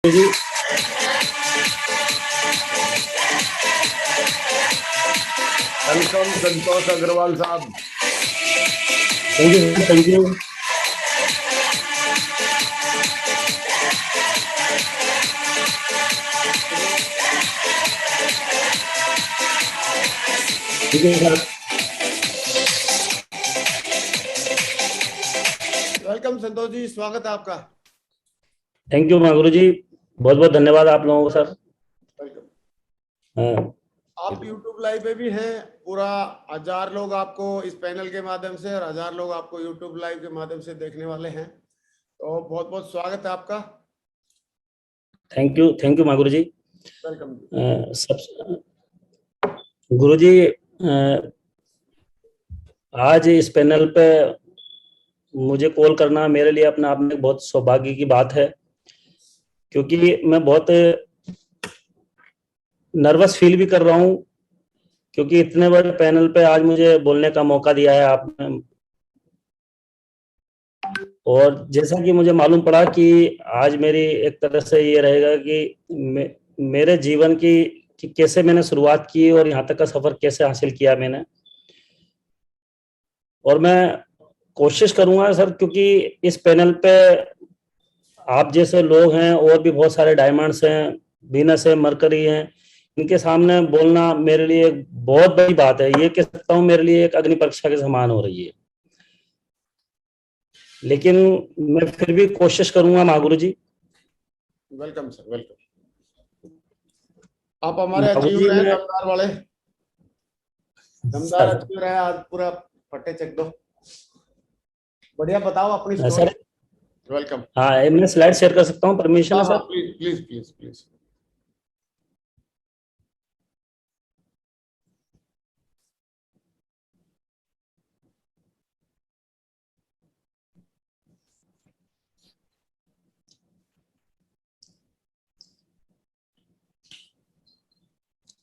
जी welcome संतोष अग्रवाल साहब। Thank you sir, thank you. ठीक है सर। वेलकम संतोष जी, स्वागत है आपका। थैंक यू गुरु जी, बहुत बहुत धन्यवाद आप लोगों को सर। वेलकम। हाँ, आप YouTube लाइव पे भी हैं, पूरा 1000 लोग आपको इस पैनल के माध्यम से और 1000 लोग आपको YouTube लाइव के माध्यम से देखने वाले हैं, तो बहुत बहुत स्वागत है आपका। Thank you Guru ji. Welcome. सब गुरु जी, आज इस पैनल पे मुझे कॉल करना मेरे लिए अपने आप में बहुत सौभाग्य की बात है, क्योंकि मैं बहुत नर्वस फील भी कर रहा हूँ, क्योंकि इतने बड़े पैनल पे आज मुझे बोलने का मौका दिया है आपने। और जैसा कि मुझे मालूम पड़ा कि आज मेरी एक तरह से ये रहेगा कि मेरे जीवन की कि कैसे मैंने शुरुआत की और यहाँ तक का सफर कैसे हासिल किया मैंने। और मैं कोशिश करूंगा सर, क्योंकि इस पैनल पे आप जैसे लोग हैं और भी बहुत सारे डायमंड्स हैं, वीनस है, मरकरी हैं, इनके सामने बोलना मेरे लिए एक बहुत बड़ी बात है। ये कह सकता हूँ मेरे लिए एक अग्नि परीक्षा के समान हो रही है, लेकिन मैं फिर भी कोशिश करूंगा Mahaguru ji. Welcome sir, welcome. आप हमारे महागुरु जी अचीवर हैं, मैं दमदार वाले, दमदार सर, अचीवर हैं। आज पूरा फटे चेक दो, बढ़िया बताओ अपनी सर स्टोरी। वेलकम। हाँ, मैं स्लाइड शेयर कर सकता हूँ, परमिशन हाँ है हाँ, sir? Please please please please.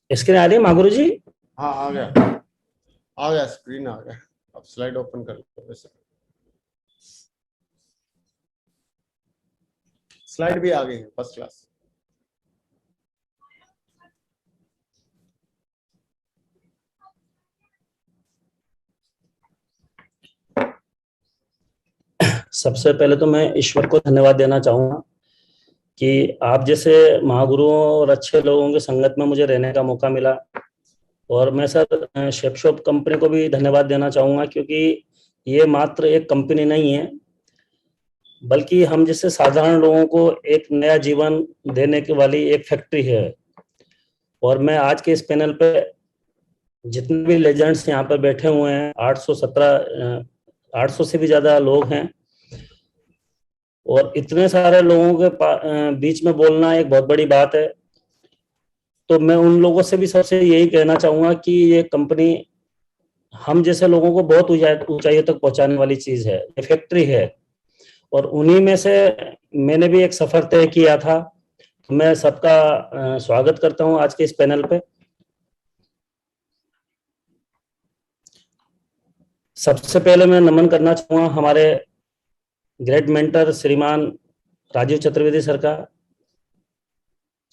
Screen आ रही है महागुरु जी? हाँ, आ गया स्क्रीन आ गया। अब स्लाइड ओपन कर लो। वैसे स्लाइड भी आ गई है, फर्स्ट क्लास। सबसे पहले तो मैं ईश्वर को धन्यवाद देना चाहूंगा कि आप जैसे महागुरुओं और अच्छे लोगों की संगत में मुझे रहने का मौका मिला। और मैं सर शेप शॉप कंपनी को भी धन्यवाद देना चाहूंगा, क्योंकि ये मात्र एक कंपनी नहीं है, बल्कि हम जैसे साधारण लोगों को एक नया जीवन देने की वाली एक फैक्ट्री है। और मैं आज के इस पैनल पे जितने भी लेजेंड्स यहाँ पर बैठे हुए हैं, 800 से भी ज्यादा लोग हैं, और इतने सारे लोगों के बीच में बोलना एक बहुत बड़ी बात है। तो मैं उन लोगों से भी सबसे यही कहना चाहूंगा कि ये कंपनी हम जैसे लोगों को बहुत ऊंचाइयों तक पहुंचाने वाली चीज है, ये फैक्ट्री है। और उन्हीं में से मैंने भी एक सफर तय किया था। तो मैं सबका स्वागत करता हूं आज के इस पैनल पे। सबसे पहले मैं नमन करना चाहूंगा हमारे ग्रेट मेंटर श्रीमान राजीव चतुर्वेदी सर का,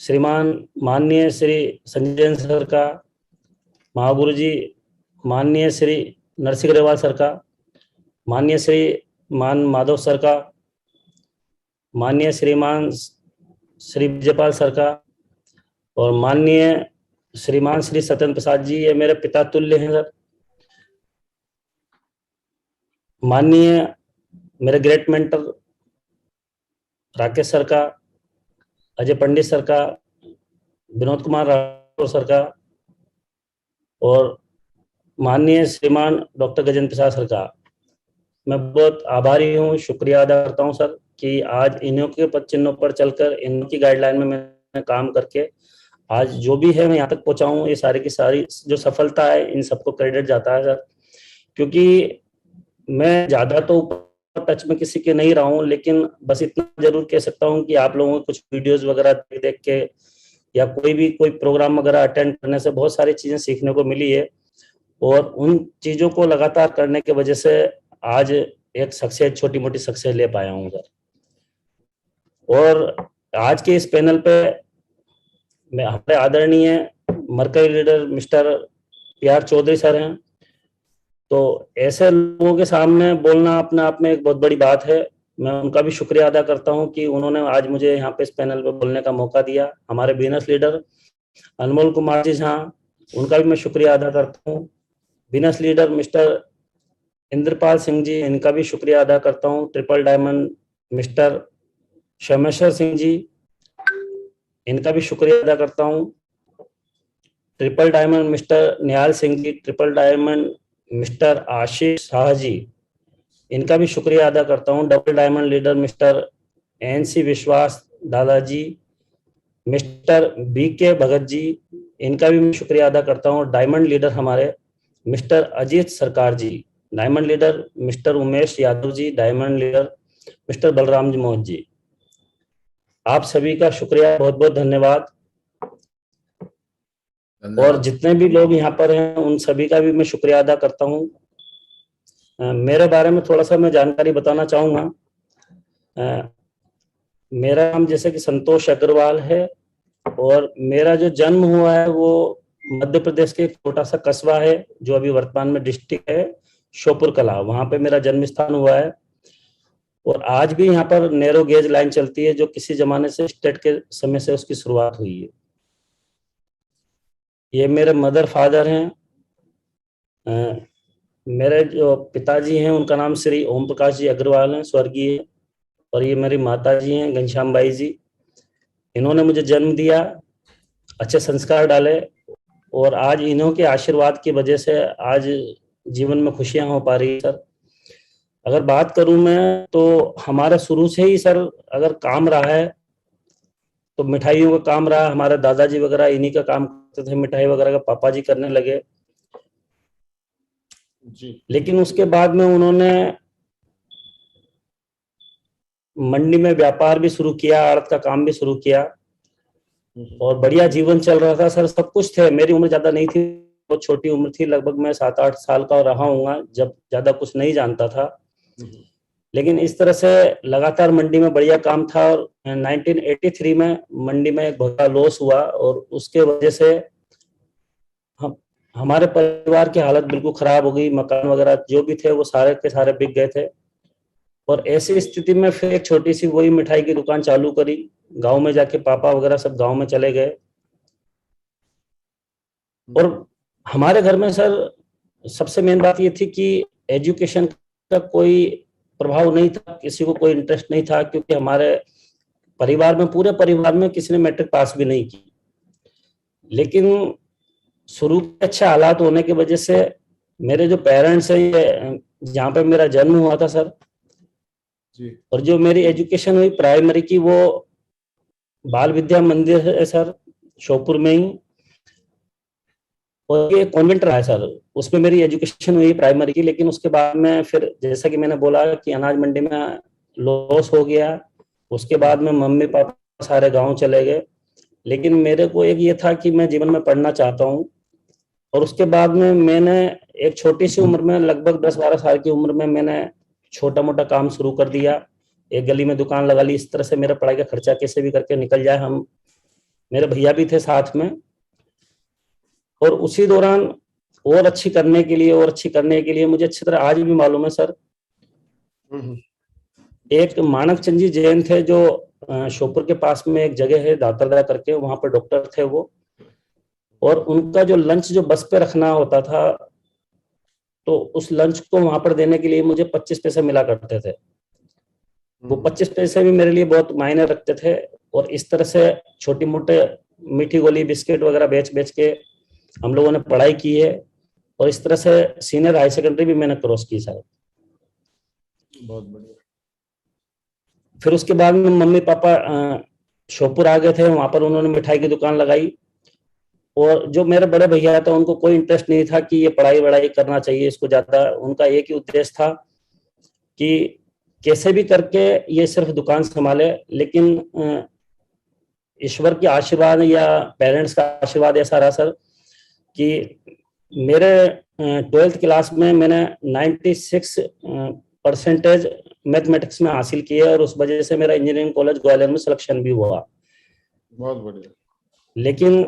श्रीमान माननीय श्री संजय सर का, महागुरु जी माननीय श्री नरसिंह ग्रेवाल सर का, माननीय श्री मान माधव सर का, माननीय श्रीमान श्री विजयपाल सर का, और माननीय श्रीमान श्री सत्येंद्र प्रसाद जी, ये मेरे पिता तुल्य हैं सर। माननीय मेरे ग्रेट मेंटर राकेश सर का, अजय पंडित सर का, विनोद कुमार राठौर सर का, और माननीय श्रीमान डॉक्टर गजेंद्र प्रसाद सर का। मैं बहुत आभारी हूँ, शुक्रिया अदा करता हूँ सर कि आज इन्हों के पद चिन्हों पर चलकर इन्हों की गाइडलाइन में मैं काम करके आज जो भी है मैं यहाँ तक पहुँचा हूँ। ये सारी की सारी जो सफलता है इन सबको क्रेडिट जाता है सर, क्योंकि मैं ज़्यादा तो ऊपर टच में किसी के नहीं रहा हूँ, लेकिन बस इतना जरूर कह सकता हूँ कि आप लोगों को कुछ वीडियोज़ वगैरह देख के या कोई प्रोग्राम वगैरह अटेंड करने से बहुत सारी चीज़ें सीखने को मिली है। और उन चीज़ों को लगातार करने की वजह से आज एक सक्सेस, छोटी मोटी सक्सेस ले पाया हूँ सर। और आज के इस पैनल पे हमारे आदरणीय mercury leader mister PR Chaudhary sir हैं। तो ऐसे लोगों के सामने बोलना अपने आप में एक बहुत बड़ी बात है। मैं उनका भी शुक्रिया अदा करता हूं कि उन्होंने आज मुझे यहाँ पे इस पैनल पे बोलने का मौका दिया। हमारे बिजनेस लीडर अनमोल कुमार जी झा, उनका भी मैं शुक्रिया अदा करता हूँ। Business leader mister Indrapal Singh ji, इनका भी शुक्रिया अदा करता हूँ। Triple diamond mister Shameshwar Singh ji, इनका भी शुक्रिया अदा करता हूँ। Triple diamond mister Nihal Singh ji, triple diamond mister Ashish Shah ji, इनका भी शुक्रिया अदा करता हूँ। Double diamond leader mister NC Vishwas दादाजी, मिस्टर BK भगत जी, इनका भी मैं शुक्रिया अदा करता हूँ। डायमंड लीडर हमारे mister Ajit Sarkar ji, diamond leader mister Umesh Yadav ji, diamond leader mister Balram ji Mohan ji, आप सभी का शुक्रिया, बहुत बहुत धन्यवाद। और जितने भी लोग यहाँ पर हैं उन सभी का भी मैं शुक्रिया अदा करता हूँ। मेरे बारे में थोड़ा सा मैं जानकारी बताना चाहूँगा। मेरा नाम जैसे कि संतोष अग्रवाल है और मेरा जो जन्म हुआ है वो मध्य प्रदेश के एक छोटा सा कस्बा है जो अभी वर्तमान में डिस्ट्रिक्ट है श्योपुर कला, वहां पे मेरा जन्म स्थान हुआ है। और आज भी यहाँ पर नैरो गेज लाइन चलती है जो किसी जमाने से स्टेट के समय से उसकी शुरुआत हुई है। ये मेरे मदर फादर हैं। मेरे जो पिताजी हैं उनका नाम श्री ओम प्रकाश जी अग्रवाल हैं, स्वर्गीय। और ये मेरी माता जी हैं घनश्याम बाई जी, इन्होंने मुझे जन्म दिया, अच्छे संस्कार डाले और आज इन्हों के आशीर्वाद की वजह से आज जीवन में खुशियां हो पा रही है सर। अगर बात करूं मैं तो हमारा शुरू से ही सर अगर काम रहा है तो मिठाइयों का काम रहा। हमारे दादाजी वगैरह इन्हीं का काम करते थे, मिठाई वगैरह का पापा जी करने लगे जी। लेकिन उसके बाद में उन्होंने मंडी में व्यापार भी शुरू किया, आड़त का काम भी शुरू किया और बढ़िया जीवन चल रहा था सर। सब कुछ थे, मेरी उम्र ज्यादा नहीं थी, बहुत छोटी उम्र थी, लगभग मैं 7-8 साल का रहा हूँगा जब ज्यादा कुछ नहीं जानता था। लेकिन इस तरह से लगातार मंडी में बढ़िया काम था और 1983 में मंडी में एक बहुत लॉस हुआ और उसके वजह से हमारे परिवार की हालत बिल्कुल खराब हो गई। मकान वगैरह जो भी थे वो सारे के सारे बिक गए थे और ऐसी स्थिति में फिर एक छोटी सी वही मिठाई की दुकान चालू करी गांव में जाके। पापा वगैरह सब गांव में चले गए और हमारे घर में सर सबसे मेन बात ये थी कि एजुकेशन का कोई प्रभाव नहीं था, किसी को कोई इंटरेस्ट नहीं था क्योंकि हमारे परिवार में, पूरे परिवार में किसी ने मैट्रिक पास भी नहीं की। लेकिन शुरू के अच्छे हालात होने की वजह से मेरे जो पेरेंट्स हैं, जहाँ पे मेरा जन्म हुआ था सर जी। और जो मेरी एजुकेशन हुई प्राइमरी की वो बाल विद्या मंदिर है सर श्योपुर में ही, और ये कॉन्वेंट रहा है सर, उसमें मेरी एजुकेशन हुई प्राइमरी की। लेकिन उसके बाद में फिर जैसा कि मैंने बोला कि अनाज मंडी में लॉस हो गया, उसके बाद में मम्मी पापा सारे गांव चले गए। लेकिन मेरे को एक ये था कि मैं जीवन में पढ़ना चाहता हूँ और उसके बाद में मैंने एक छोटी सी उम्र में, लगभग 10-12 साल की उम्र में, मैंने छोटा मोटा काम शुरू कर दिया। एक गली में दुकान लगा ली, इस तरह से मेरा पढ़ाई का खर्चा कैसे भी करके निकल जाए। हम, मेरे भैया भी थे साथ में और उसी दौरान और अच्छी करने के लिए मुझे अच्छी तरह आज भी मालूम है सर, एक मानव चंद जी जैन थे जो श्योपुर के पास में एक जगह है दातरदा करके, वहां पर डॉक्टर थे वो, और उनका जो लंच जो बस पे रखना होता था तो उस लंच को वहां पर देने के लिए मुझे 25 पैसे मिला करते थे। वो 25 पैसे भी मेरे लिए बहुत मायने रखते थे और इस तरह से छोटी मोटे मीठी गोली बिस्किट वगैरह बेच बेच के हम लोगों ने पढ़ाई की है और इस तरह से सीनियर हाई सेकेंडरी भी मैंने क्रॉस की शायद। बहुत बढ़िया। फिर उसके बाद में मम्मी पापा श्योपुर आ गए थे, वहां पर उन्होंने मिठाई की दुकान लगाई और जो मेरे बड़े भैया थे उनको कोई इंटरेस्ट नहीं था कि ये पढ़ाई वढ़ाई करना चाहिए इसको ज्यादा। उनका एक ही उद्देश्य था कि कैसे भी करके ये सिर्फ दुकान संभाले। लेकिन ईश्वर के आशीर्वाद या पेरेंट्स का आशीर्वाद ऐसा रहा सर कि मेरे 12th क्लास में मैंने 96 परसेंटेज मैथमेटिक्स में हासिल की है, और उस वजह से मेरा इंजीनियरिंग कॉलेज ग्वालियर में सिलेक्शन भी हुआ। बहुत बढ़िया। लेकिन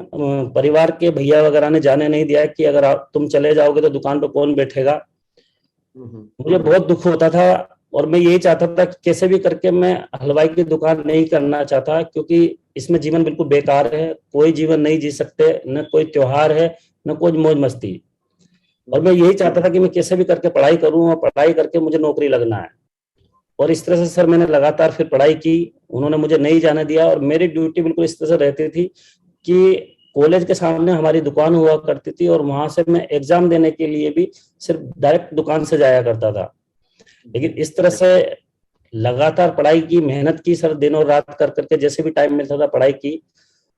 परिवार के भैया वगैरह ने जाने नहीं दिया कि अगर तुम चले जाओगे तो दुकान पे कौन बैठेगा। मुझे बहुत दुख होता था, और मैं यही चाहता था कि कैसे भी करके मैं हलवाई की दुकान नहीं करना चाहता, क्योंकि इसमें जीवन बिल्कुल बेकार है, कोई जीवन नहीं जी सकते, न कोई त्योहार है, न कोई मौज मस्ती। और मैं यही चाहता था कि मैं कैसे भी करके पढ़ाई करूं, और पढ़ाई करके मुझे नौकरी लगना है। और इस तरह से सर मैंने लगातार फिर पढ़ाई की, उन्होंने मुझे नहीं जाने दिया, और मेरी ड्यूटी बिल्कुल इस तरह से रहती थी कि कॉलेज के सामने हमारी दुकान हुआ करती थी, और वहां से मैं एग्जाम देने के लिए भी सिर्फ डायरेक्ट दुकान से जाया करता था। लेकिन इस तरह से लगातार पढ़ाई की, मेहनत की सर, दिन और रात कर करके जैसे भी टाइम मिलता था पढ़ाई की।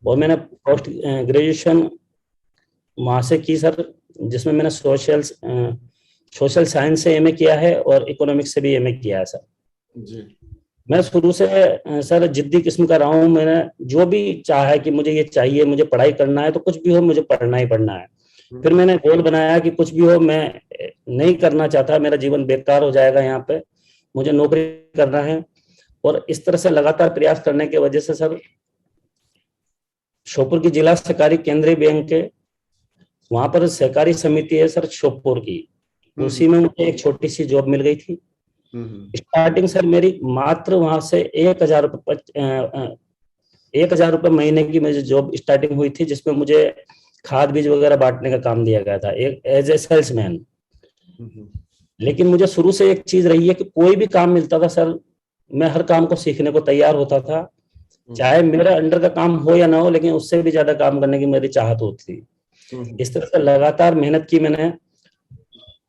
और मैंने पोस्ट ग्रेजुएशन वहां से की सर, जिसमें मैंने सोशल साइंस से एमए किया है और इकोनॉमिक्स से भी एमए किया है सर जी। मैं शुरू से सर जिद्दी किस्म का रहा हूँ। मैंने जो भी चाहा है कि मुझे ये चाहिए, मुझे पढ़ाई करना है, तो कुछ भी हो मुझे पढ़ना ही पढ़ना है। फिर मैंने गोल बनाया कि कुछ भी हो मैं नहीं करना चाहता, मेरा जीवन बेकार हो जाएगा यहाँ पे, मुझे नौकरी करना है। और इस तरह से लगातार प्रयास करने की वजह से सर श्योपुर की जिला सहकारी केंद्रीय बैंक के वहां पर सहकारी समिति है सर श्योपुर की, उसी में मुझे एक छोटी सी जॉब मिल गई थी। स्टार्टिंग सर मेरी मात्र वहां से 1,000 रुपये महीने की मुझे जॉब स्टार्टिंग हुई थी, जिसमें मुझे खाद बीज वगैरह बांटने का काम दिया गया था, एक एज ए सेल्समैन। लेकिन मुझे शुरू से एक चीज रही है कि कोई भी काम मिलता था सर, मैं हर काम को सीखने को तैयार होता था, चाहे मेरे अंडर का काम हो या ना हो, लेकिन उससे भी ज्यादा काम करने की मेरी चाहत होती थी। इस तरह से लगातार मेहनत की मैंने।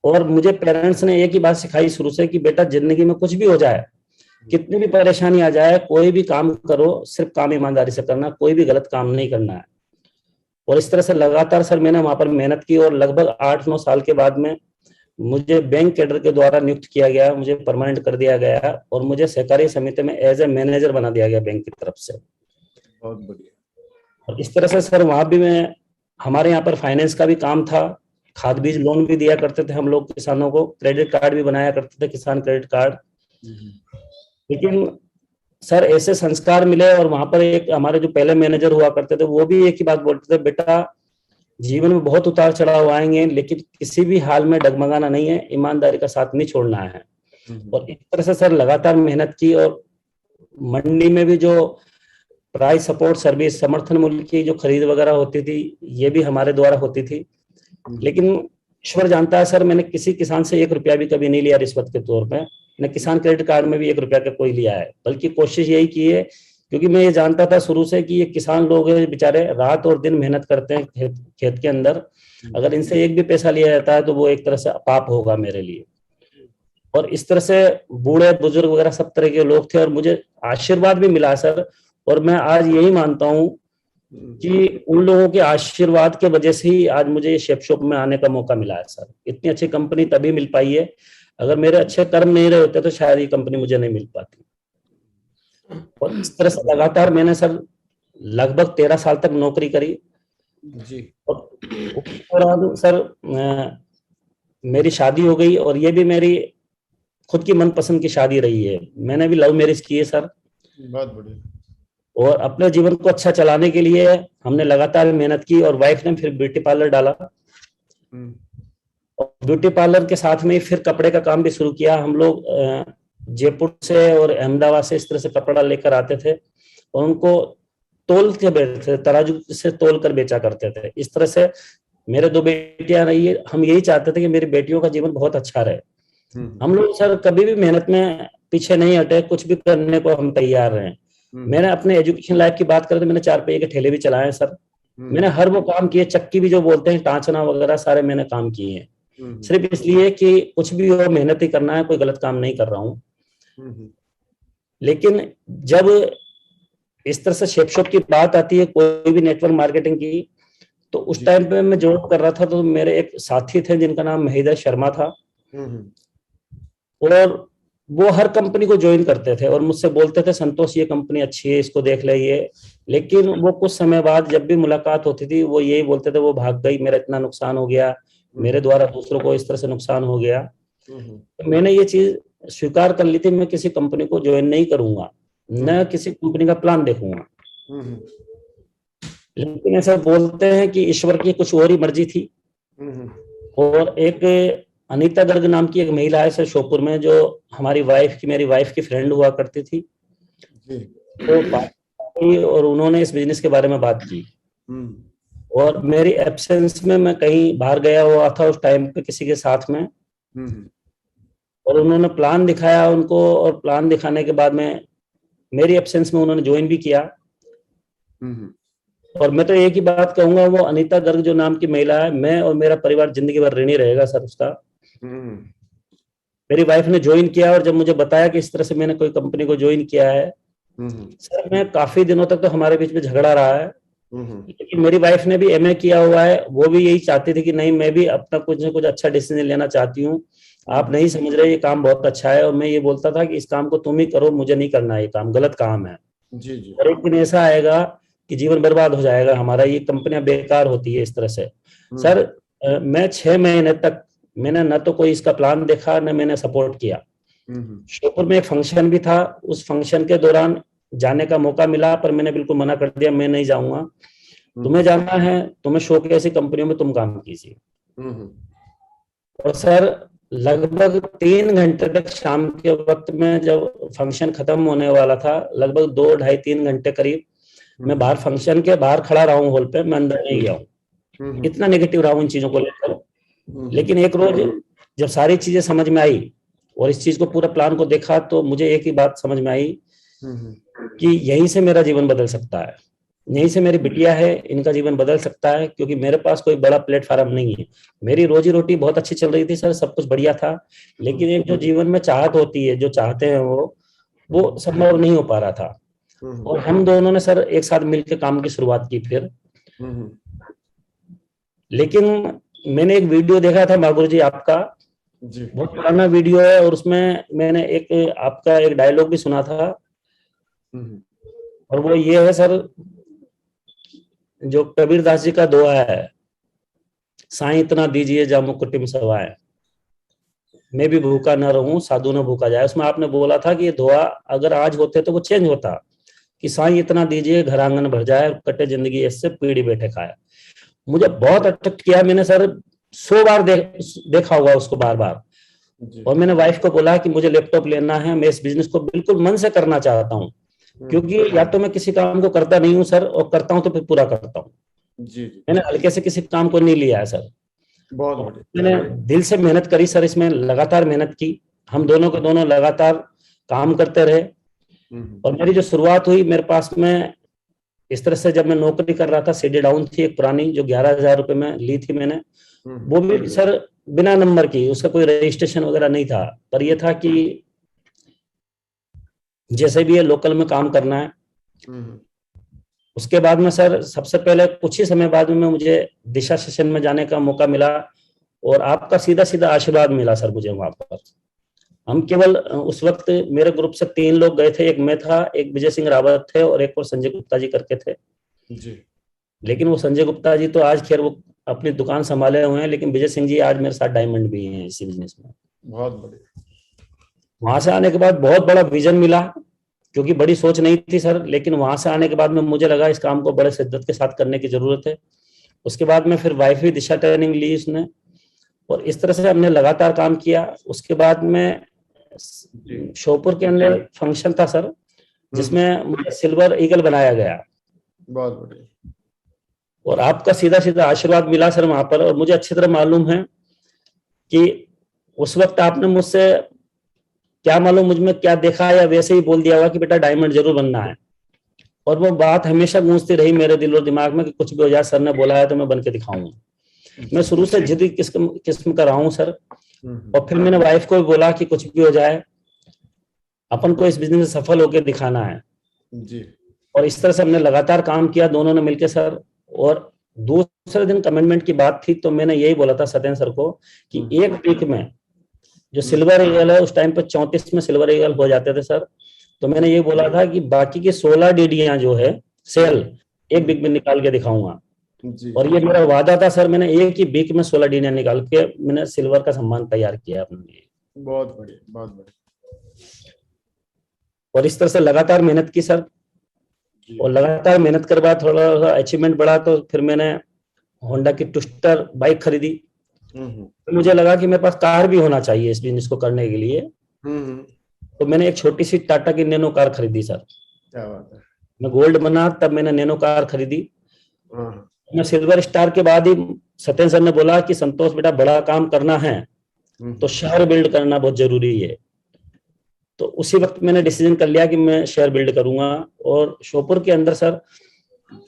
और मुझे पेरेंट्स ने एक ही बात सिखाई शुरू से कि बेटा जिंदगी में कुछ भी हो जाए, कितनी भी परेशानी आ जाए, कोई भी काम करो, सिर्फ काम ईमानदारी से करना, कोई भी गलत काम नहीं करना है। और इस तरह से लगातार सर मैंने वहां पर मेहनत की, और लगभग 8-9 साल के बाद में मुझे बैंक कैडर के द्वारा नियुक्त किया गया, मुझे परमानेंट कर दिया गया, और मुझे सहकारी समिति में एज ए मैनेजर बना दिया गया बैंक की तरफ से। बहुत बढ़िया। और इस तरह से सर वहां भी मैं, हमारे यहाँ पर फाइनेंस का भी काम था, खाद बीज लोन भी दिया करते थे हम लोग किसानों को, क्रेडिट कार्ड भी बनाया करते थे, किसान क्रेडिट कार्ड। लेकिन सर ऐसे संस्कार मिले, और वहां पर एक हमारे जो पहले मैनेजर हुआ करते थे वो भी एक ही बात बोलते थे, बेटा जीवन में बहुत उतार चढ़ाव आएंगे, लेकिन किसी भी हाल में डगमगाना नहीं है, ईमानदारी का साथ नहीं छोड़ना है। और इस तरह से सर लगातार मेहनत की, और मंडी में भी जो प्राइस सपोर्ट सर्विस, समर्थन मूल्य की जो खरीद वगैरह होती थी, ये भी हमारे द्वारा होती थी। लेकिन ईश्वर जानता है सर, मैंने किसी किसान से 1 रुपया भी कभी नहीं लिया रिश्वत के तौर पे, न किसान क्रेडिट कार्ड में भी 1 रुपया का कोई लिया है, बल्कि कोशिश यही की है, क्योंकि मैं ये जानता था शुरू से कि ये किसान लोग बेचारे रात और दिन मेहनत करते हैं खेत के अंदर, अगर इनसे एक भी पैसा लिया जाता है तो वो एक तरह से पाप होगा मेरे लिए। और इस तरह से बूढ़े बुजुर्ग वगैरह सब तरह के लोग थे, और मुझे आशीर्वाद भी मिला सर। और मैं आज यही मानता हूँ कि उन लोगों के आशीर्वाद के वजह से ही आज मुझे ये शेफ शॉप में आने का मौका मिला है सर। इतनी अच्छी कंपनी तभी मिल पाई है, अगर मेरे अच्छे कर्म नहीं रहे होते तो शायद ये कंपनी मुझे नहीं मिल पाती। और इस तरह से लगातार मैंने सर लगभग 13 साल तक नौकरी करी जी। और उसके दौरान सर मेरी शादी हो गई, और ये भी मेरी खुद की मनपसंद की शादी रही है। मैंने भी लव मैरिज की है सर। बहुत बढ़िया। और अपने जीवन को अच्छा चलाने के लिए हमने लगातार मेहनत की, और वाइफ ने फिर ब्यूटी पार्लर डाला, और ब्यूटी पार्लर के साथ में फिर कपड़े का काम भी शुरू किया। हम लोग जयपुर से और अहमदाबाद से इस तरह से कपड़ा लेकर आते थे, और उनको तोल के बेचते थे, तराजू से तोल कर बेचा करते थे। इस तरह से मेरे 2 बेटियां रही है। हम यही चाहते थे कि मेरी बेटियों का जीवन बहुत अच्छा रहे। हम लोग सर कभी भी मेहनत में पीछे नहीं हटे, कुछ भी करने को हम तैयार रहे। मैंने अपने एजुकेशन लाइफ की बात करें तो मैंने 4 पहिए के ठेले भी चलाए हैं सर। मैंने हर वो काम किए, चक्की भी जो बोलते हैं, टाँचना वगैरह सारे मैंने काम किए हैं, सिर्फ इसलिए कि कुछ भी हो मेहनत ही करना है, कोई गलत काम नहीं कर रहा हूँ। लेकिन जब इस तरह से शेप शॉप की बात आती है, कोई भी नेटवर्क मार्केटिंग की, तो उस टाइम पे मैं जॉब कर रहा था, तो मेरे एक साथी थे जिनका नाम महीदर शर्मा था, और वो हर कंपनी को ज्वाइन करते थे और मुझसे बोलते थे संतोष ये कंपनी अच्छी है, इसको देख ले ये। लेकिन वो कुछ समय बाद जब भी मुलाकात होती थी वो यही बोलते थे वो भाग गई, मेरा इतना नुकसान हो गया, मेरे द्वारा दूसरों को इस तरह से नुकसान हो गया। तो मैंने ये चीज स्वीकार कर ली थी मैं किसी कंपनी को ज्वाइन नहीं करूंगा, न किसी कंपनी का प्लान देखूंगा। लेकिन ऐसा बोलते हैं कि ईश्वर की कुछ और ही मर्जी थी। और एक अनीता गर्ग नाम की एक महिला है सर श्योपुर में, जो हमारी मेरी वाइफ की फ्रेंड हुआ करती थी। तो बात हुई और उन्होंने इस बिजनेस के बारे में बात की। और मेरी एब्सेंस में मैं कहीं बाहर गया हुआ था उस टाइम पे किसी के साथ में, और उन्होंने प्लान दिखाया उनको, और प्लान दिखाने के बाद में मेरी एब्सेंस में उन्होंने ज्वाइन भी किया। और मैं तो एक ही बात कहूंगा, वो अनीता गर्ग जो नाम की महिला है, मैं और मेरा परिवार जिंदगी भर ऋणी रहेगा सर उसका। मेरी वाइफ ने ज्वाइन किया, और जब मुझे बताया कि इस तरह से मैंने कोई कंपनी को ज्वाइन किया है, सर मैं काफी दिनों तक तो हमारे बीच में झगड़ा रहा है। लेकिन मेरी वाइफ ने भी एमए किया हुआ है, वो भी यही चाहती थी कि नहीं मैं भी अपना कुछ ना कुछ अच्छा डिसीजन लेना चाहती हूँ, आप नहीं समझ रहे, ये काम बहुत अच्छा है। और मैं ये बोलता था कि इस काम को तुम ही करो, मुझे नहीं करना है, ये काम गलत काम है। जी। और एक दिन ऐसा आएगा कि जीवन बर्बाद हो जाएगा हमारा, ये कंपनियां बेकार होती है इस तरह से। सर मैं 6 महीने तक मैंने न तो कोई इसका प्लान देखा, न मैंने सपोर्ट किया। श्योपुर में एक फंक्शन भी था, उस फंक्शन के दौरान जाने का मौका मिला, पर मैंने बिल्कुल मना कर दिया, मैं नहीं जाऊंगा, तुम्हें जाना है तुम्हें शौक है ऐसी कंपनियों में तुम काम कीजिए। और सर लगभग 3 घंटे तक शाम के वक्त में, जब फंक्शन खत्म होने वाला था, लगभग 2 ढाई 3 घंटे करीब मैं बाहर फंक्शन के बाहर खड़ा रहा हूँ हॉल पे, मैं अंदर नहीं गया हूँ। इतना नेगेटिव रहा हूँ इन चीजों को लेकर। लेकिन एक रोज जब सारी चीजें समझ में आई और इस चीज को पूरा प्लान को देखा, तो मुझे एक ही बात समझ में आई कि यहीं से मेरा जीवन बदल सकता है, यहीं से मेरी बिटिया है इनका जीवन बदल सकता है। क्योंकि मेरे पास कोई बड़ा प्लेटफॉर्म नहीं है, मेरी रोजी रोटी बहुत अच्छी चल रही थी सर, सब कुछ बढ़िया था, लेकिन एक जो जीवन में चाहत होती है, जो चाहते हैं वो संभव नहीं हो पा रहा था। और हम दोनों ने सर एक साथ मिलकर काम की शुरुआत की फिर। लेकिन मैंने एक वीडियो देखा था मागुर जी आपका, बहुत पुराना वीडियो है, और उसमें मैंने आपका एक डायलॉग भी सुना था, और वो ये है सर, जो कबीर दास जी का दोहा है, साईं इतना दीजिए जामो कुटिम सवाए, मैं भी भूखा न रहूं साधु न भूखा जाए। उसमें आपने बोला था कि ये दोहा अगर आज होते तो वो चेंज होता, कि साईं इतना दीजिए घर आंगन भर जाए, कटे जिंदगी इससे पीढ़ी बैठे खाए। मुझे बहुत अट्रैक्ट किया, मैंने सर 100 बार देखा होगा उसको बार बार। और मैंने वाइफ को बोला कि मुझे लैपटॉप लेना है, मैं इस बिजनेस को बिल्कुल मन से करना चाहता हूँ, क्योंकि या तो मैं किसी काम को करता नहीं हूँ सर, और करता हूँ तो फिर पूरा करता हूँ। मैंने हल्के से किसी काम को नहीं लिया है सर, बहुत मैंने दिल से मेहनत करी सर, इसमें लगातार मेहनत की, हम दोनों के दोनों लगातार काम करते रहे। और मेरी जो शुरुआत हुई, मेरे पास में इस तरह से, जब मैं नौकरी कर रहा था, सीडी डाउन थी एक पुरानी, जो 11,000 रुपए में ली थी मैंने, वो भी सर बिना नंबर की, उसका कोई रजिस्ट्रेशन वगैरह नहीं था, पर यह था कि जैसे भी ये लोकल में काम करना है। उसके बाद में सर सबसे पहले कुछ ही समय बाद में मुझे दिशा सेशन में जाने का मौका मिला, और आपका सीधा सीधा आशीर्वाद मिला सर मुझे वहां पर। हम केवल उस वक्त मेरे ग्रुप से 3 लोग गए थे, एक मैं था, एक विजय सिंह रावत थे, और एक और संजय गुप्ता जी करके थे जी। लेकिन वो संजय गुप्ता जी तो आज खैर वो अपनी दुकान संभाले हुए हैं, लेकिन विजय सिंह जी आज मेरे साथ डायमंड भी हैं इसी बिजनेस में। बहुत बढ़िया। वहां से आने के बाद बहुत बड़ा विजन मिला, क्योंकि बड़ी सोच नहीं थी सर, लेकिन वहां से आने के बाद में मुझे लगा इस काम को बड़े शिद्दत के साथ करने की जरूरत है। उसके बाद में फिर वाइफ भी दिशा ट्रेनिंग ली उसने, और इस तरह से हमने लगातार काम किया। उसके बाद में श्योपुर के अंदर फंक्शन था सर, जिसमें मुझे सिल्वर ईगल बनाया गया। बहुत बढ़िया। और आपका सीधा सीधा आशीर्वाद मिला सर वहां पर, और मुझे अच्छी तरह मालूम है कि उस वक्त आपने मुझसे क्या मालूम मुझ में क्या देखा, या वैसे ही बोल दिया होगा कि बेटा डायमंड जरूर बनना है। और वो बात हमेशा गूंजती रही मेरे दिल और दिमाग में कि कुछ भी हो जाए, सर ने बोला है तो मैं बन के दिखाऊंगा। मैं शुरू से जिद्दी किस्म का रहा हूं सर। और फिर मैंने वाइफ को भी बोला कि कुछ भी हो जाए, अपन को इस बिजनेस में सफल होकर दिखाना है जी। और इस तरह से हमने लगातार काम किया दोनों ने मिलकर सर। और दूसरे दिन कमिटमेंट की बात थी, तो मैंने यही बोला था सत्येंद्र सर को कि एक वीक में जो सिल्वर ईगल है, उस टाइम पे 34 में सिल्वर ईगल हो जाते थे सर, तो मैंने ये बोला था कि बाकी की 16 डीडियां जो है सेल एक वीक में निकाल के दिखाऊंगा। और ये मेरा वादा था सर, मैंने एक ही वीक में 16 डीडियां निकाल के मैंने सिल्वर का सम्मान तैयार किया अपने लिए। बहुत बढ़िया, बहुत बढ़िया। और इस तरह से लगातार मेहनत की सर, जी। और लगातार मेहनत के बाद थोड़ा सा अचीवमेंट बढ़ा, तो फिर मैंने होंडा की ट्विस्टर बाइक खरीदी। तो मुझे लगा कि मेरे पास कार भी होना चाहिए इस बिजनेस को करने के लिए। तो मैंने एक छोटी सी टाटा की नैनो कार खरीदी सर। क्या बात है। मैं गोल्ड बना तब मैंने नैनो कार खरीदी। हाँ। मैं सिल्वर स्टार के बाद ही सत्येंद्र सर ने बोला कि संतोष बेटा बड़ा काम करना है तो शहर बिल्ड करना बहुत जरूरी है। तो उसी वक्त मैंने डिसीजन कर लिया कि मैं शेयर बिल्ड करूंगा। और श्योपुर के अंदर सर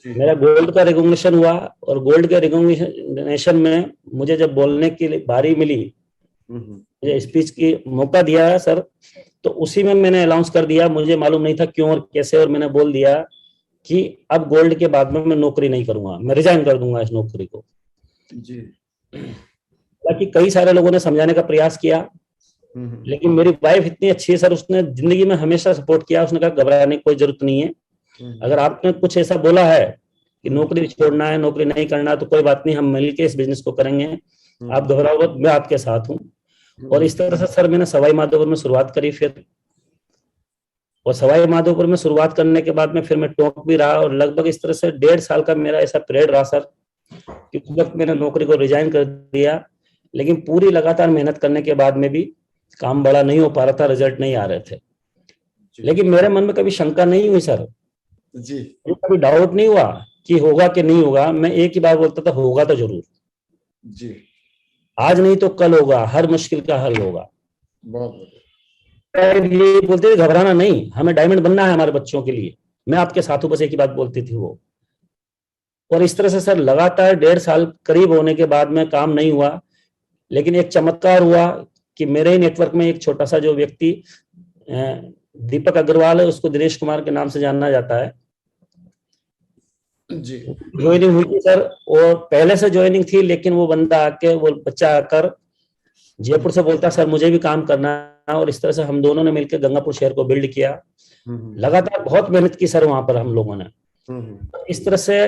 जी। मेरा गोल्ड का रिकॉग्निशन हुआ, और गोल्ड के रिकॉग्निशन में मुझे जब बोलने की बारी मिली, मुझे स्पीच की मौका दिया है सर, तो उसी में मैंने अनाउंस कर दिया, मुझे मालूम नहीं था क्यों और कैसे, और मैंने बोल दिया कि अब गोल्ड के बाद में मैं नौकरी नहीं करूंगा, मैं रिजाइन कर दूंगा इस नौकरी को। जी। बाकी कई सारे लोगों ने समझाने का प्रयास किया, लेकिन मेरी वाइफ इतनी अच्छी है सर, उसने जिंदगी में हमेशा सपोर्ट किया। उसने कहा घबराने की कोई जरूरत नहीं है, अगर आपने कुछ ऐसा बोला है कि नौकरी छोड़ना है, नौकरी नहीं करना, तो कोई बात नहीं, हम मिलकर इस बिजनेस को करेंगे, आप घबराओ मत, मैं आपके साथ हूँ। और इस तरह से सर मैंने सवाई माधोपुर में शुरुआत करी फिर। और सवाई माधोपुर में शुरुआत करने के बाद में फिर मैं टॉप भी रहा, और लगभग इस तरह से 1.5 साल का मेरा ऐसा पीरियड रहा सर कि उस वक्त मैंने नौकरी को रिजाइन कर दिया। लेकिन पूरी लगातार मेहनत करने के बाद में भी काम बड़ा नहीं हो पा रहा था, रिजल्ट नहीं आ रहे थे। लेकिन मेरे मन में कभी शंका नहीं हुई सर जी। कभी डाउट नहीं हुआ कि होगा कि नहीं होगा। मैं एक ही बात बोलता था, होगा तो जरूर, जी। आज नहीं तो कल होगा, हर मुश्किल का हल होगा। बहुत बढ़िया। ये बोलते थे घबराना नहीं, हमें डायमंड बनना है हमारे बच्चों के लिए, मैं आपके साथ हूं, बस एक ही बात बोलती थी वो। और इस तरह से सर लगातार 1.5 साल करीब होने के बाद में काम नहीं हुआ, लेकिन एक चमत्कार हुआ कि मेरे ही नेटवर्क में एक छोटा सा जो व्यक्ति दीपक अग्रवाल है, उसको दिनेश कुमार के नाम से जाना जाता है, जी। ज्वाइनिंग हुई थी सर। और पहले से ज्वाइनिंग थी, लेकिन वो बंदा आके, वो बच्चा आकर जयपुर से बोलता सर मुझे भी काम करना है। और इस तरह से हम दोनों ने मिलकर गंगापुर शहर को बिल्ड किया। लगातार बहुत मेहनत की सर वहां पर हम लोगों ने। इस तरह से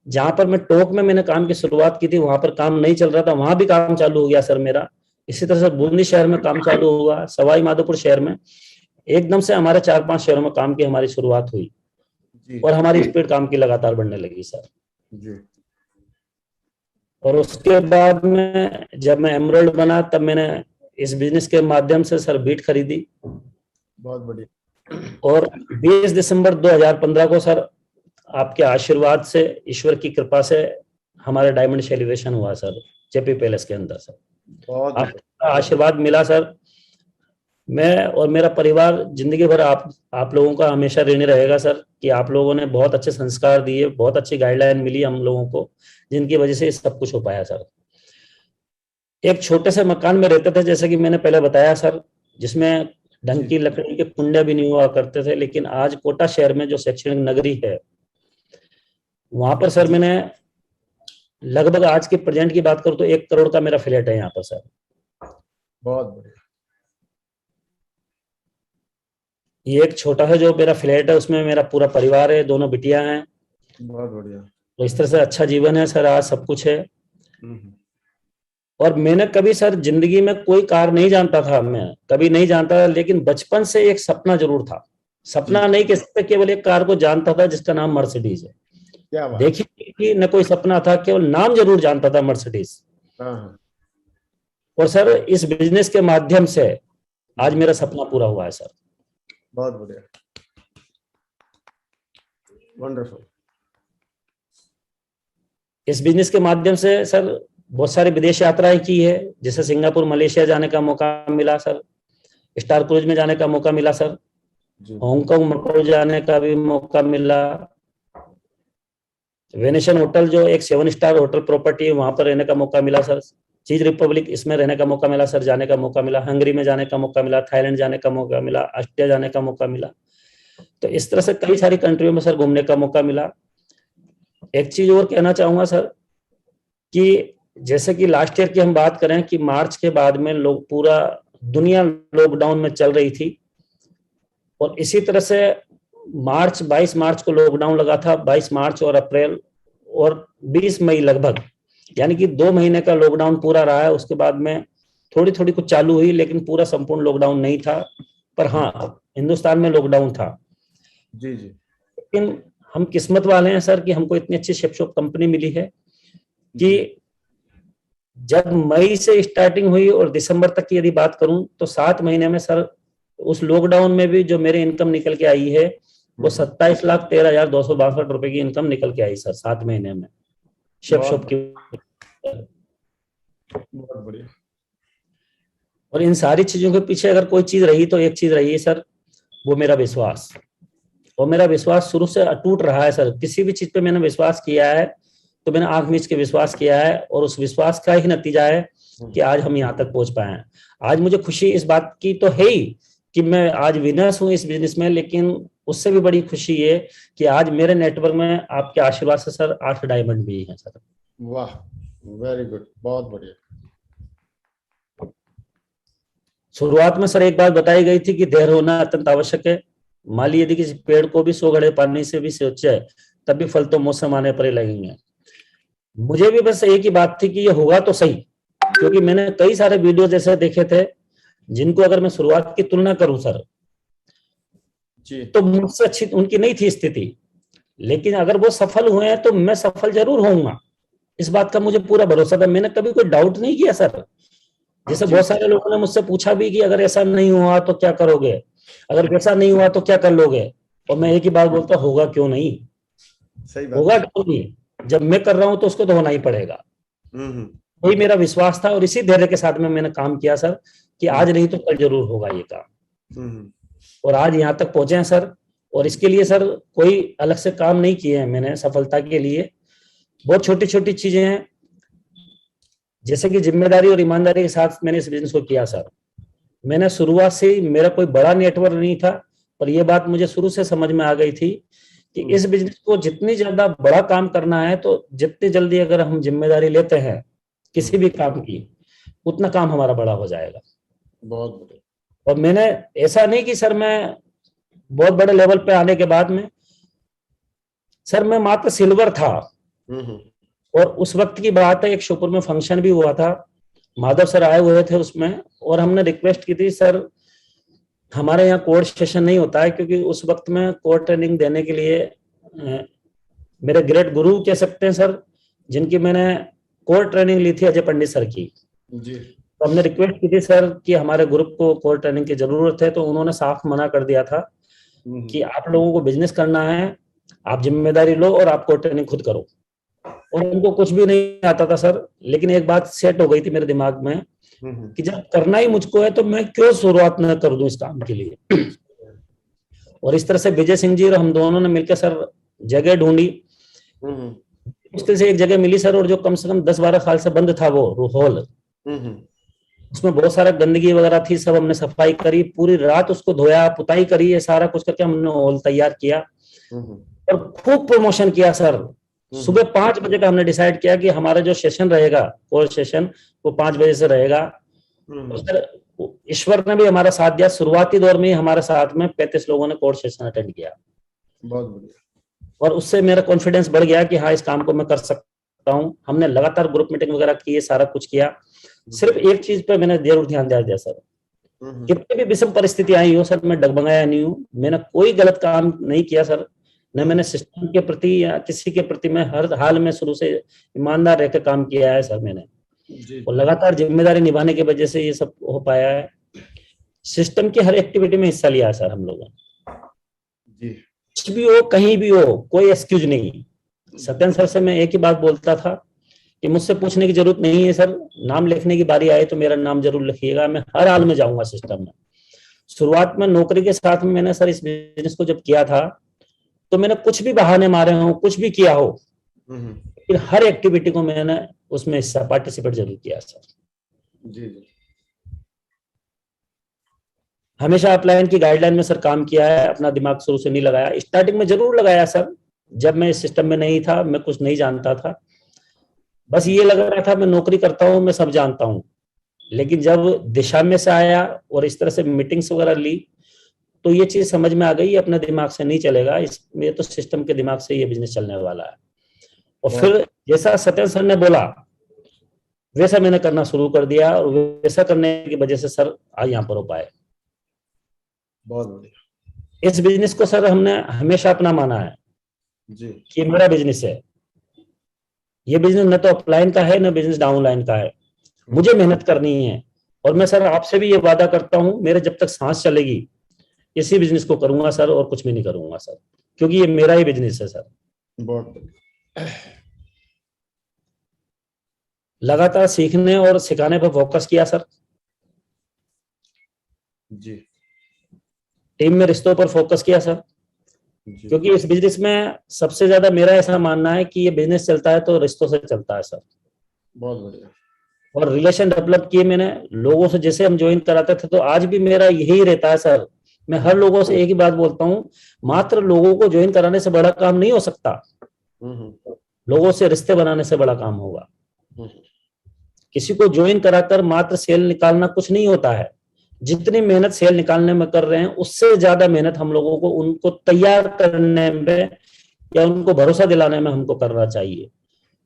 जहां पर मैं टोक में मैंने काम की शुरुआत की थी, वहां पर काम नहीं चल रहा था, वहां भी काम चालू हो गया सर मेरा। इसी तरह से बूंदी शहर में काम चालू हुआ, सवाई माधोपुर शहर में, एकदम से हमारे 4-5 शहरों में काम की हमारी शुरुआत हुई। जी। और हमारी स्पीड काम की लगातार बढ़ने लगी सर। जी। और उसके बाद में जब मैं एमराल्ड बना, तब मैंने इस बिजनेस के माध्यम से सर बीट खरीदी। बहुत बढ़िया। और 20 दिसंबर 2015 को सर आपके आशीर्वाद से, ईश्वर की कृपा से, हमारा डायमंड सेलिब्रेशन हुआ सर जेपी पैलेस के अंदर सर। बहुत आपका आशीर्वाद मिला सर। मैं और मेरा परिवार जिंदगी भर आप लोगों का हमेशा ऋणी रहेगा सर, कि आप लोगों ने बहुत अच्छे संस्कार दिए, बहुत अच्छी गाइडलाइन मिली हम लोगों को, जिनकी वजह से सब कुछ हो पाया सर। एक छोटे से मकान में रहते थे, जैसे कि मैंने पहले बताया सर, जिसमें ढंग की लकड़ी के कुंडे भी नहीं हुआ करते थे। लेकिन आज कोटा शहर में जो शैक्षणिक नगरी है, वहां पर सर मैंने लगभग, आज के प्रेजेंट की बात करूं तो 1 करोड़ का मेरा फ्लैट है यहाँ पर सर। बहुत बढ़िया। ये एक छोटा सा जो मेरा फ्लैट है, उसमें मेरा पूरा परिवार है, दोनों बिटियां हैं। बहुत बढ़िया। तो इस तरह से अच्छा जीवन है सर, आज सब कुछ है। और मैंने कभी सर जिंदगी में कोई कार नहीं जानता था, मैं कभी नहीं जानता था, लेकिन बचपन से एक सपना जरूर था। सपना नहीं कह सकते, केवल एक कार को जानता था जिसका नाम मर्सिडीज है। क्या बात। देखिए कि न कोई सपना था, केवल नाम जरूर जानता था, मर्सिडीज। और सर इस बिजनेस के माध्यम से आज मेरा सपना पूरा हुआ है सर। बहुत बढ़िया। वंडरफुल। इस बिजनेस के माध्यम से सर बहुत सारी विदेश यात्राएं की है, जैसे सिंगापुर, मलेशिया जाने का मौका मिला सर, स्टार क्रूज में जाने का मौका मिला सर, हांगकांग, मकाऊ जाने का भी मौका मिला, वेनेशन होटल जो एक 7 स्टार होटल प्रॉपर्टी है, वहां पर रहने का मौका मिला सर, चीज रिपब्लिक इसमें रहने का मौका मिला सर, जाने का मौका मिला, हंगरी में जाने का मौका मिला, थाईलैंड जाने का मौका मिला, ऑस्ट्रिया जाने का मौका मिला। तो इस तरह से कई सारी कंट्रियों में सर घूमने का मौका मिला। एक चीज और कहना चाहूंगा सर, कि जैसे कि लास्ट ईयर की हम बात करें कि मार्च के बाद में लोग, पूरा दुनिया लॉकडाउन में चल रही थी, और इसी तरह से 22 मार्च को लॉकडाउन लगा था, 22 मार्च और अप्रैल और 20 मई लगभग, यानी कि 2 महीने का लॉकडाउन पूरा रहा है। उसके बाद में थोड़ी थोड़ी कुछ चालू हुई, लेकिन पूरा संपूर्ण लॉकडाउन नहीं था। पर हाँ, हिंदुस्तान में लॉकडाउन था। जी जी। लेकिन हम किस्मत वाले हैं सर कि हमको इतनी अच्छी शिपशॉप कंपनी मिली है जी कि जब मई से स्टार्टिंग हुई और दिसंबर तक की यदि बात करूं तो 7 महीने में सर, उस लॉकडाउन में भी जो मेरी इनकम निकल के आई है वो 27,13,262 रुपए की इनकम निकल के आई सर 7 महीने में शेफ बहुत शॉप की। बहुत बढ़िया। और इन सारी चीजों के पीछे अगर कोई चीज रही तो एक चीज रही है सर, वो मेरा विश्वास। और मेरा विश्वास शुरू से अटूट रहा है सर। किसी भी चीज पे मैंने विश्वास किया है तो मैंने आंख मीच के विश्वास किया है, और उस विश्वास का ही नतीजा है कि आज हम यहाँ तक पहुंच पाए हैं। आज मुझे खुशी इस बात की तो है ही कि मैं आज विनर्स हूँ इस बिजनेस में, लेकिन उससे भी बड़ी खुशी ये कि आज मेरे नेटवर्क में आपके आशीर्वाद से सर 8 डायमंड भी हैं सर। वाह, वेरी गुड, बहुत बढ़िया। शुरुआत में सर एक बात बताई गई थी कि धैर्य होना अत्यंत आवश्यक है। माली यदि किसी पेड़ को भी 100 घड़े पानी से भी सिंचाए तब भी फल तो मौसम आने पर ही लगेंगे। मुझे भी बस एक ही बात थी कि ये होगा तो सही, क्योंकि मैंने कई सारे वीडियो जैसे देखे थे जिनको अगर मैं शुरुआत की तुलना करूं सर जी तो मुझसे अच्छी उनकी नहीं थी स्थिति, लेकिन अगर वो सफल हुए हैं तो मैं सफल जरूर होऊंगा, इस बात का मुझे पूरा भरोसा था। मैंने कभी कोई डाउट नहीं किया सर। जैसे जी बहुत सारे लोगों ने मुझसे पूछा भी कि अगर ऐसा नहीं हुआ तो क्या करोगे, अगर वैसा नहीं हुआ तो क्या कर लोगे, और मैं एक ही बात बोलता, होगा क्यों नहीं, सही बात होगा है। क्यों नहीं। जब मैं कर रहा हूं तो उसको तो होना ही पड़ेगा। हम्म। वही मेरा विश्वास था और इसी धैर्य के साथ में मैंने काम किया सर कि आज नहीं तो कल जरूर होगा ये काम। हम्म। और आज यहाँ तक पहुंचे हैं सर। और इसके लिए सर कोई अलग से काम नहीं किए हैं मैंने सफलता के लिए। बहुत छोटी छोटी चीजें हैं, जैसे कि जिम्मेदारी और ईमानदारी के साथ मैंने इस बिजनेस को किया सर। मैंने शुरुआत से ही, मेरा कोई बड़ा नेटवर्क नहीं था, पर यह बात मुझे शुरू से समझ में आ गई थी कि इस बिजनेस को जितनी ज्यादा बड़ा काम करना है तो जितनी जल्दी अगर हम जिम्मेदारी लेते हैं किसी भी काम की, उतना काम हमारा बड़ा हो जाएगा। बहुत बढ़िया। और मैंने, ऐसा नहीं कि सर मैं बहुत बड़े लेवल पे आने के बाद में, सर मैं मात्र सिल्वर था। हम्म। और उस वक्त की बात है, एक शिवपुर में फंक्शन भी हुआ था, माधव सर आए हुए थे उसमें, और हमने रिक्वेस्ट की थी सर हमारे यहाँ कोर्ट सेशन नहीं होता है, क्योंकि उस वक्त में कोर्ट ट्रेनिंग देने के लिए मेरे ग्रेट गुरु कह सकते हैं सर, जिनकी मैंने कोर्ट ट्रेनिंग ली थी, अजय पंडित सर की। जी तो हमने रिक्वेस्ट की थी सर कि हमारे ग्रुप को कोर्ट ट्रेनिंग की जरूरत है, तो उन्होंने साफ मना कर दिया था कि आप लोगों को बिजनेस करना है, आप जिम्मेदारी लो और आप कोर्ट ट्रेनिंग खुद करो। और उनको कुछ भी नहीं आता था सर, लेकिन एक बात सेट हो गई थी मेरे दिमाग में कि जब करना ही मुझको है तो मैं क्यों शुरुआत न कर दूं इस काम के लिए। और इस तरह से विजय सिंह जी और हम दोनों ने मिलकर सर जगह ढूंढी। मुश्किल से एक जगह मिली सर, और जो कम से कम 10-12 साल से बंद था वो हॉल, उसमें बहुत सारा गंदगी वगैरह थी, सब हमने सफाई करी, पूरी रात उसको धोया, पुताई करी, ये सारा कुछ करके हमने हॉल तैयार किया और खूब प्रमोशन किया सर। सुबह 5 बजे का हमने डिसाइड किया कि हमारा जो सेशन रहेगा, कोर्स सेशन, वो 5 बजे से रहेगा। तो सर ईश्वर ने भी हमारा साथ दिया, शुरुआती दौर में ही हमारे साथ में 35 लोगों ने कोर्स सेशन अटेंड किया। बहुत बढ़िया। और उससे मेरा कॉन्फिडेंस बढ़ गया कि हाँ, इस काम को मैं कर सकता हूँ। हमने लगातार ग्रुप मीटिंग वगैरह की, ये सारा कुछ किया। सिर्फ एक चीज पे मैंने जरूर ध्यान दिया सर, कितनी भी विषम परिस्थिति आई हो सर, मैं डगमगाया नहीं हूँ, मैंने कोई गलत काम नहीं किया सर। न मैंने सिस्टम के प्रति या किसी के प्रति, मैं हर हाल में शुरू से ईमानदार रहकर काम किया है सर मैंने। और लगातार जिम्मेदारी निभाने की वजह से ये सब हो पाया है। सिस्टम की हर एक्टिविटी में हिस्सा लिया है सर हम लोगों ने। कुछ भी हो, कहीं भी हो, कोई एक्सक्यूज नहीं। सत्यन सर से मैं एक ही बात बोलता था कि मुझसे पूछने की जरूरत नहीं है सर, नाम लिखने की बारी आए तो मेरा नाम जरूर लिखिएगा, मैं हर हाल में जाऊंगा सिस्टम में। शुरुआत में नौकरी के साथ में मैंने सर इस बिजनेस को जब किया था तो मैंने कुछ भी बहाने मारे हो, कुछ भी किया हो, फिर हर एक्टिविटी को मैंने उसमें हिस्सा, पार्टिसिपेट जरूर किया सर। जी। हमेशा अपलाइन की गाइडलाइन में सर काम किया है, अपना दिमाग शुरू से नहीं लगाया। स्टार्टिंग में जरूर लगाया सर, जब मैं इस सिस्टम में नहीं था, मैं कुछ नहीं जानता था, बस ये लग रहा था मैं नौकरी करता हूँ, मैं सब जानता हूँ। लेकिन जब दिशा में से आया और इस तरह से मीटिंग्स वगैरह ली तो ये चीज समझ में आ गई, अपने दिमाग से नहीं चलेगा, इसमें तो सिस्टम के दिमाग से ये बिजनेस चलने वाला है। और फिर जैसा सत्यन सर ने बोला वैसा मैंने करना शुरू कर दिया, और वैसा करने की वजह से सर आज यहाँ पर हो पाए। बहुत बढ़िया इस बिजनेस को सर हमने हमेशा अपना माना है जी। कि मेरा बिजनेस है। ये बिजनेस न तो अपलाइन का है न बिजनेस डाउनलाइन का है। मुझे मेहनत करनी है और मैं सर आपसे भी ये वादा करता हूं, मेरे जब तक सांस चलेगी इसी बिजनेस को करूंगा सर, और कुछ भी नहीं करूंगा सर, क्योंकि ये मेरा ही बिजनेस है सर। बहुत बढ़िया लगातार सीखने और सिखाने पर फोकस किया सर। जी टीम में रिश्तों पर फोकस किया सर, जी। क्योंकि इस बिजनेस में सबसे ज्यादा मेरा ऐसा मानना है कि ये बिजनेस चलता है तो रिश्तों से चलता है सर। बहुत बढ़िया और रिलेशन डेवलप किए मैंने लोगों से, जैसे हम ज्वाइन कराते थे, तो आज भी मेरा यही रहता है सर। मैं हर लोगों से एक ही बात बोलता हूँ, मात्र लोगों को ज्वाइन कराने से बड़ा काम नहीं हो सकता, लोगों से रिश्ते बनाने से बड़ा काम होगा। किसी को ज्वाइन कराकर मात्र सेल निकालना कुछ नहीं होता है। जितनी मेहनत सेल निकालने में कर रहे हैं उससे ज्यादा मेहनत हम लोगों को उनको तैयार करने में या उनको भरोसा दिलाने में हमको करना चाहिए,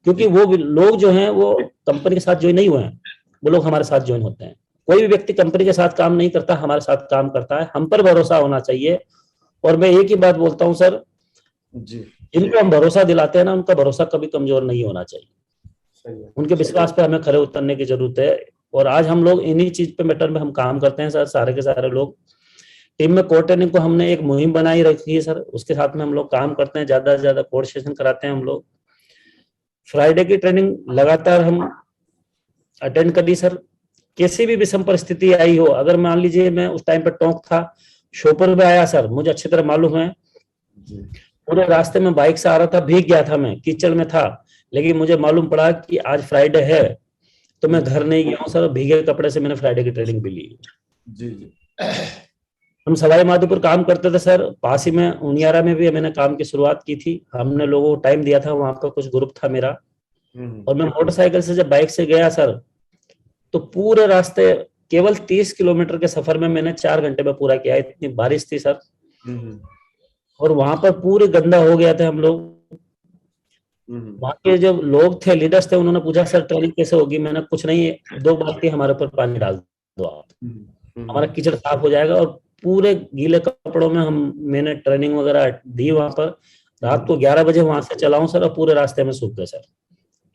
क्योंकि वो लोग जो हैं वो कंपनी के साथ ज्वाइन नहीं हुए हैं, वो लोग हमारे साथ ज्वाइन होते हैं। कोई भी व्यक्ति कंपनी के साथ काम नहीं करता, हमारे साथ काम करता है। हम पर भरोसा होना चाहिए। और मैं एक ही बात बोलता हूँ सर जी। जिनको हम भरोसा दिलाते हैं ना, उनका भरोसा कभी कमजोर नहीं होना चाहिए। सही है। उनके विश्वास पे हमें खरे उतरने की जरूरत है। और आज हम लोग इन्हीं चीज पे मैटर में हम काम करते हैं सर, सारे के सारे लोग। टीम में कोर ट्रेनिंग को हमने एक मुहिम बनाई रखी है सर, उसके साथ में हम लोग काम करते हैं, ज्यादा से ज्यादा कोर सेशन कराते हैं हम लोग। फ्राइडे की ट्रेनिंग लगातार हम अटेंड करी सर। किसी भी विषम परिस्थिति आई हो, अगर मान लीजिए मैं उस टाइम पर टोंक था, शोपर में आया सर, मुझे अच्छी तरह मालूम है, पूरे रास्ते में बाइक से आ रहा था, भीग गया था, मैं कीचड़ में था, लेकिन मुझे मालूम पड़ा कि आज फ्राइडे है, तो मैं घर नहीं गया हूँ सर, भीगे कपड़े से मैंने फ्राइडे की ट्रेनिंग भी ली। जी जी। हम सवाई माधोपुर काम करते थे सर, पास ही में उनियारा में भी मैंने काम की शुरुआत की थी। हमने लोगों को टाइम दिया था, वहां पर कुछ ग्रुप था मेरा, और मैं मोटरसाइकिल से जब बाइक से गया सर, तो पूरे रास्ते केवल 30 किलोमीटर के सफर में मैंने 4 घंटे में पूरा किया। इतनी बारिश थी सर, और वहां पर पूरे गंदा हो गया था हम लोग। वहां के जो लोग थे, लीडर्स थे, उन्होंने पूछा सर ट्रेनिंग कैसे होगी। मैंने कुछ नहीं, 2 बाल्टी हमारे ऊपर पानी डाल दो आप, हमारा कीचड़ साफ हो जाएगा। और पूरे गीले कपड़ों में मैंने ट्रेनिंग वगैरह दी वहां पर। रात को 11 बजे वहां से चला हूं सर, और पूरे रास्ते में सूख गए सर।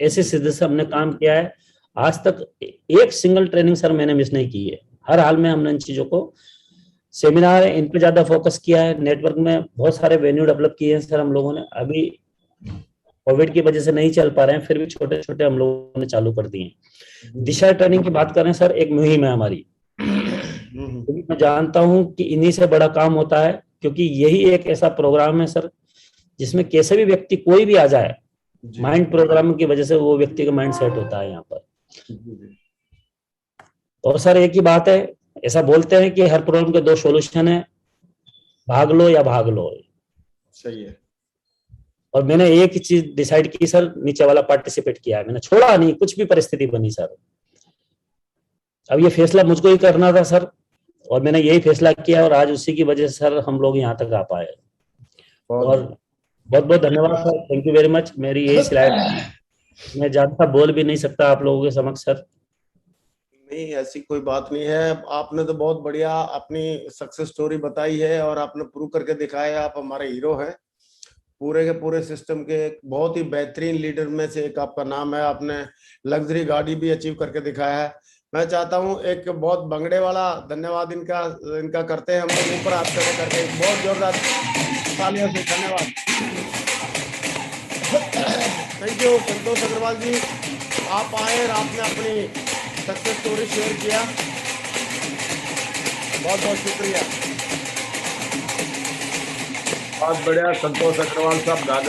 ऐसे सीधे से हमने काम किया है। आज तक एक सिंगल ट्रेनिंग सर मैंने मिस नहीं की है। हर हाल में हमने इन चीजों को, सेमिनार है, इन पे ज्यादा फोकस किया है। नेटवर्क में बहुत सारे वेन्यू डेवलप किए हैं सर हम लोगों ने। अभी कोविड की वजह से नहीं चल पा रहे हैं, फिर भी छोटे छोटे हम लोगों ने चालू कर दिए हैं। दिशा ट्रेनिंग की बात करें सर, एक मुहिम है हमारी, क्योंकि मैं जानता हूं कि इन्हीं से बड़ा काम होता है, क्योंकि यही एक ऐसा प्रोग्राम है सर जिसमें कैसे भी व्यक्ति कोई भी आ जाए, माइंड प्रोग्राम की वजह से वो व्यक्ति का माइंड सेट होता है यहाँ पर। और सर एक ही बात है, ऐसा बोलते हैं कि हर प्रॉब्लम के 2 सॉल्यूशन है, भाग लो या भाग लो। सही है। और मैंने एक ही चीज डिसाइड की सर, नीचे वाला पार्टिसिपेट किया है, मैंने छोड़ा नहीं, कुछ भी परिस्थिति बनी सर। अब ये फैसला मुझको ही करना था सर, और मैंने यही फैसला किया, और आज उसी की वजह से सर हम लोग यहाँ तक आ पाए। और बहुत बहुत धन्यवाद sir, thank you very much. मेरी यही स्लाइड, मैं ज्यादा बोल भी नहीं सकता आप लोगों के समक्ष सर। नहीं, ऐसी कोई बात नहीं है। आपने तो बहुत बढ़िया अपनी सक्सेस स्टोरी बताई है और आपने प्रूव करके दिखाया है। आप हमारे हीरो हैं। पूरे के पूरे सिस्टम के बहुत ही बेहतरीन लीडर में से एक आपका नाम है। आपने लग्जरी गाड़ी भी अचीव करके दिखाया है। मैं चाहता हूं एक बहुत बंगड़े वाला धन्यवाद इनका करते हैं हम लोग, ऊपर हाथ खड़े करके बहुत जोरदार तालियों से धन्यवाद। थैंक यू संतोष अग्रवाल जी, आप आए और आपने अपनी सक्सेस स्टोरी शेयर किया, बहुत बहुत शुक्रिया। बहुत बढ़िया संतोष अग्रवाल साहब, गागर